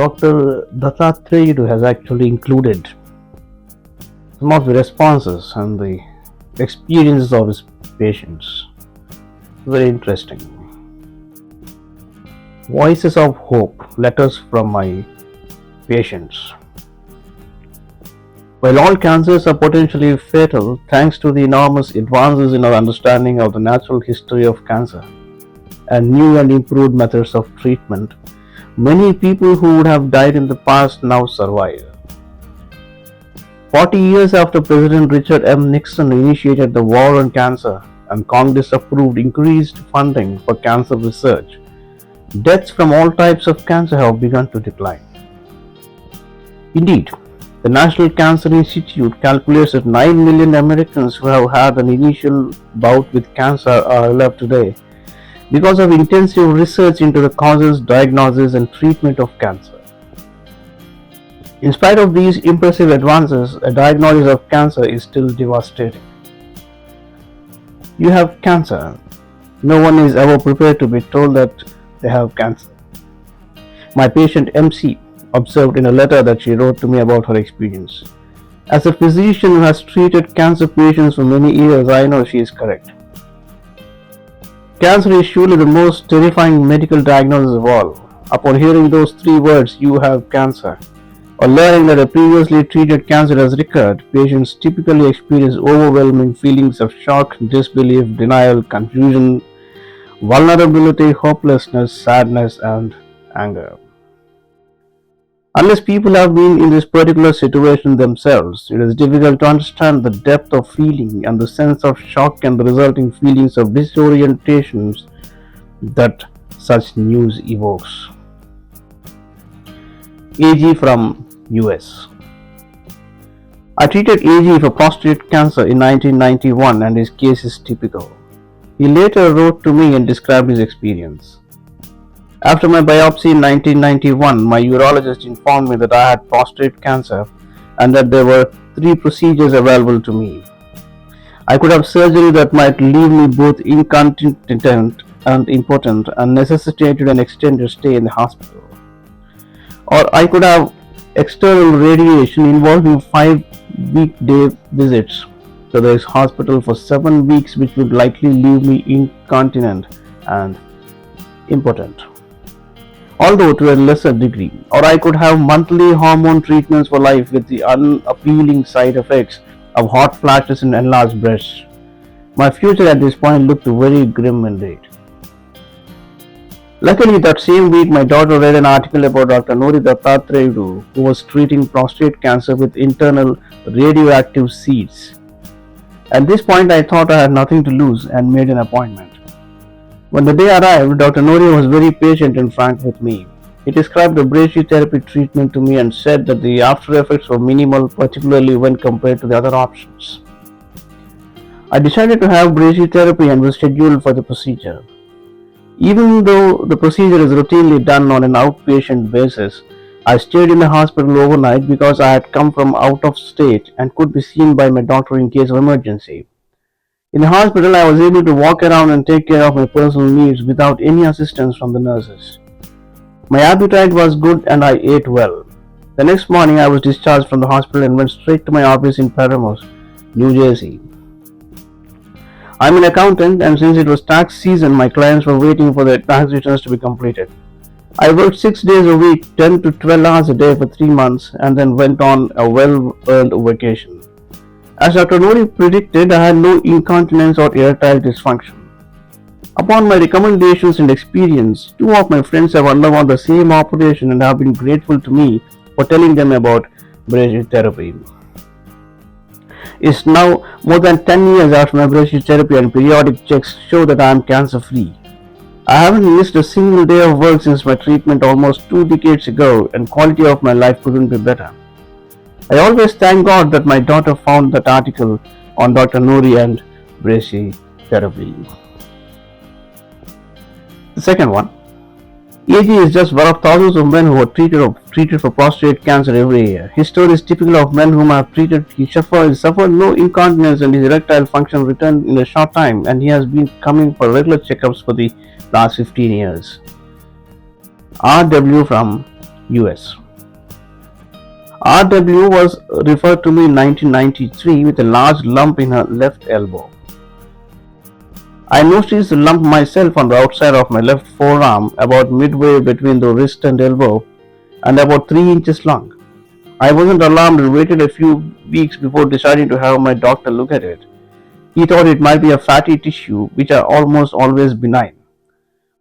Dr. Dattatreyudu has actually included some of the responses and the experiences of his patients. Very interesting. Voices of hope, letters from my patients. While all cancers are potentially fatal, thanks to the enormous advances in our understanding of the natural history of cancer and new and improved methods of treatment, many people who would have died in the past now survive. 40 years after President Richard M. Nixon initiated the war on cancer and Congress approved increased funding for cancer research, deaths from all types of cancer have begun to decline. Indeed, the National Cancer Institute calculates that 9 million Americans who have had an initial bout with cancer are alive today because of intensive research into the causes, diagnosis, and treatment of cancer. In spite of these impressive advances, a diagnosis of cancer is still devastating. You have cancer. No one is ever prepared to be told that they have cancer. My patient MC observed in a letter that she wrote to me about her experience. As a physician who has treated cancer patients for many years, I know she is correct. Cancer is surely the most terrifying medical diagnosis of all. Upon hearing those three words, "you have cancer," or learning that a previously treated cancer has recurred, patients typically experience overwhelming feelings of shock, disbelief, denial, confusion, vulnerability, hopelessness, sadness, and anger. Unless people have been in this particular situation themselves, it is difficult to understand the depth of feeling and the sense of shock and the resulting feelings of disorientation that such news evokes. AG from US. I treated AG for prostate cancer in 1991 and his case is typical. He later wrote to me and described his experience. After my biopsy in 1991, my urologist informed me that I had prostate cancer and that there were 3 procedures available to me. I could have surgery that might leave me both incontinent and impotent and necessitated an extended stay in the hospital. Or I could have external radiation involving 5 weekday visits to the hospital for 7 weeks, which would likely leave me incontinent and impotent, although to a lesser degree. Or I could have monthly hormone treatments for life with the unappealing side effects of hot flashes and enlarged breasts. My future at this point looked very grim indeed. Luckily, that same week, my daughter read an article about Dr. Nori Dattatreyudu, who was treating prostate cancer with internal radioactive seeds. At this point, I thought I had nothing to lose and made an appointment. When the day arrived, Dr. Nori was very patient and frank with me. He described the brachytherapy treatment to me and said that the after effects were minimal, particularly when compared to the other options. I decided to have brachytherapy and was scheduled for the procedure. Even though the procedure is routinely done on an outpatient basis, I stayed in the hospital overnight because I had come from out of state and could be seen by my doctor in case of emergency. In the hospital, I was able to walk around and take care of my personal needs without any assistance from the nurses. My appetite was good and I ate well. The next morning, I was discharged from the hospital and went straight to my office in Paramus, New Jersey. I'm an accountant, and since it was tax season, my clients were waiting for their tax returns to be completed. I worked 6 days a week, 10 to 12 hours a day for 3 months, and then went on a well-earned vacation. As Dr. Nori predicted, I had no incontinence or erectile dysfunction. Upon my recommendations and experience, 2 of my friends have undergone the same operation and have been grateful to me for telling them about brachytherapy. It's now more than 10 years after my brachytherapy and periodic checks show that I am cancer-free. I haven't missed a single day of work since my treatment almost 2 decades ago, and quality of my life couldn't be better. I always thank God that my daughter found that article on Dr. Nori and brachytherapy. The second one. AG is just one of thousands of men who are treated for prostate cancer every year. His story is typical of men whom I have treated. He suffered no incontinence and his erectile function returned in a short time, and he has been coming for regular checkups for the last 15 years. RW from US. RW was referred to me in 1993 with a large lump in her left elbow. I noticed the lump myself on the outside of my left forearm, about midway between the wrist and elbow, and about 3 inches long. I wasn't alarmed and waited a few weeks before deciding to have my doctor look at it. He thought it might be a fatty tissue, which are almost always benign.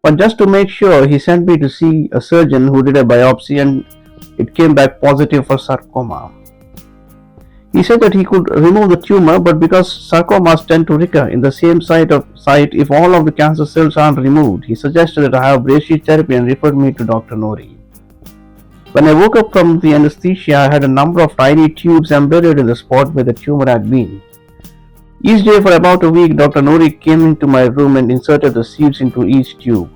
But just to make sure, he sent me to see a surgeon who did a biopsy and it came back positive for sarcoma. He said that he could remove the tumor, but because sarcomas tend to recur in the same site if all of the cancer cells aren't removed, he suggested that I have brachytherapy and referred me to Dr. Nori. When I woke up from the anesthesia, I had a number of tiny tubes embedded in the spot where the tumor had been. Each day for about a week, Dr. Nori came into my room and inserted the seeds into each tube.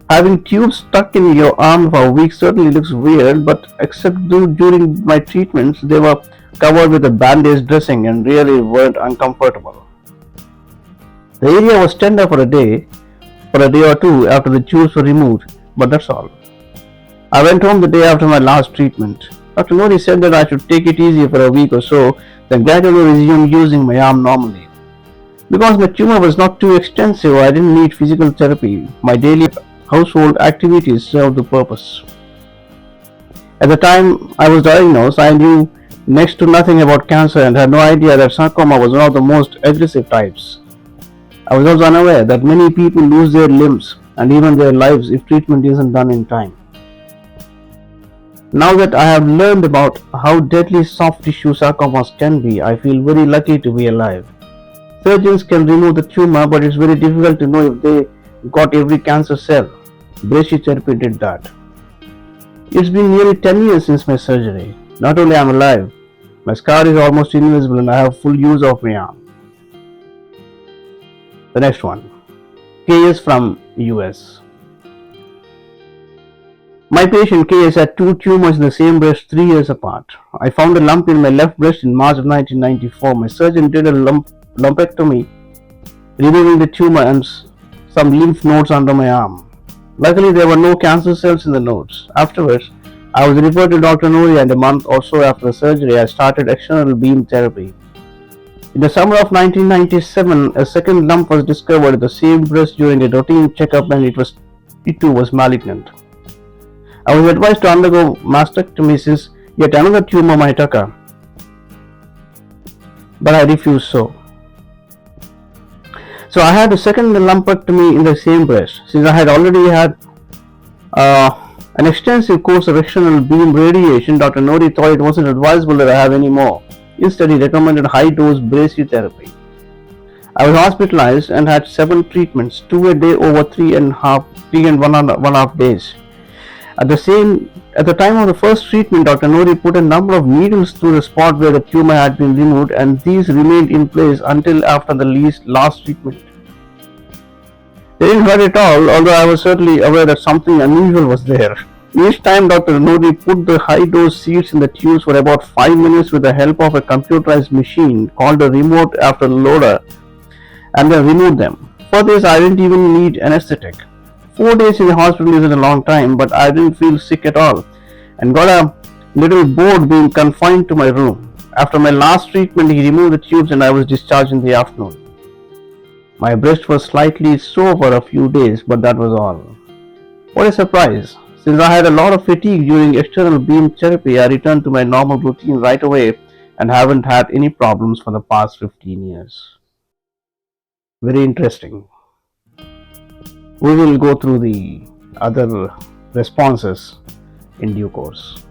Having tubes stuck in your arm for a week certainly looks weird, but except during my treatments, they were covered with a bandage dressing and really weren't uncomfortable. The area was tender for a day or two after the tubes were removed, but that's all. I went home the day after my last treatment. Dr. Nori said that I should take it easy for a week or so, then gradually resume using my arm normally. Because my tumor was not too extensive, I didn't need physical therapy. My daily household activities served the purpose. At the time I was diagnosed, I knew next to nothing about cancer and had no idea that sarcoma was one of the most aggressive types. I was also unaware that many people lose their limbs and even their lives if treatment isn't done in time. Now that I have learned about how deadly soft tissue sarcomas can be, I feel very lucky to be alive. Surgeons can remove the tumor, but it's very difficult to know if they got every cancer cell. Brachytherapy did that. It's been nearly 10 years since my surgery. Not only am I alive, my scar is almost invisible and I have full use of my arm. The next one. KS from US. My patient KS had 2 tumors in the same breast 3 years apart. I found a lump in my left breast in March of 1994. My surgeon did a lumpectomy, removing the tumor and some lymph nodes under my arm. Luckily, there were no cancer cells in the nodes. Afterwards, I was referred to Dr. Nori, and a month or so after the surgery, I started external beam therapy. In the summer of 1997, a second lump was discovered in the same breast during a routine checkup, and it too was malignant. I was advised to undergo mastectomy since yet another tumor might occur, but I refused so. So I had a second lumpectomy in the same breast. Since I had already had an extensive course of external beam radiation, Dr. Nori thought it wasn't advisable that I have any more. Instead, he recommended high-dose brachytherapy. I was hospitalized and had 7 treatments, 2 a day over 3 and 1.5 days. At the time of the first treatment, Dr. Nori put a number of needles through the spot where the tumor had been removed, and these remained in place until after the last treatment. They didn't hurt at all, although I was certainly aware that something unusual was there. Each time Dr. Nori put the high-dose seeds in the tubes for about 5 minutes with the help of a computerized machine called a remote after loader, and then removed them. For this, I didn't even need anesthetic. 4 days in the hospital isn't a long time, but I didn't feel sick at all and got a little bored being confined to my room. After my last treatment, he removed the tubes and I was discharged in the afternoon. My breast was slightly sore for a few days, but that was all. What a surprise! Since I had a lot of fatigue during external beam therapy, I returned to my normal routine right away and haven't had any problems for the past 15 years. Very interesting. We will go through the other responses in due course.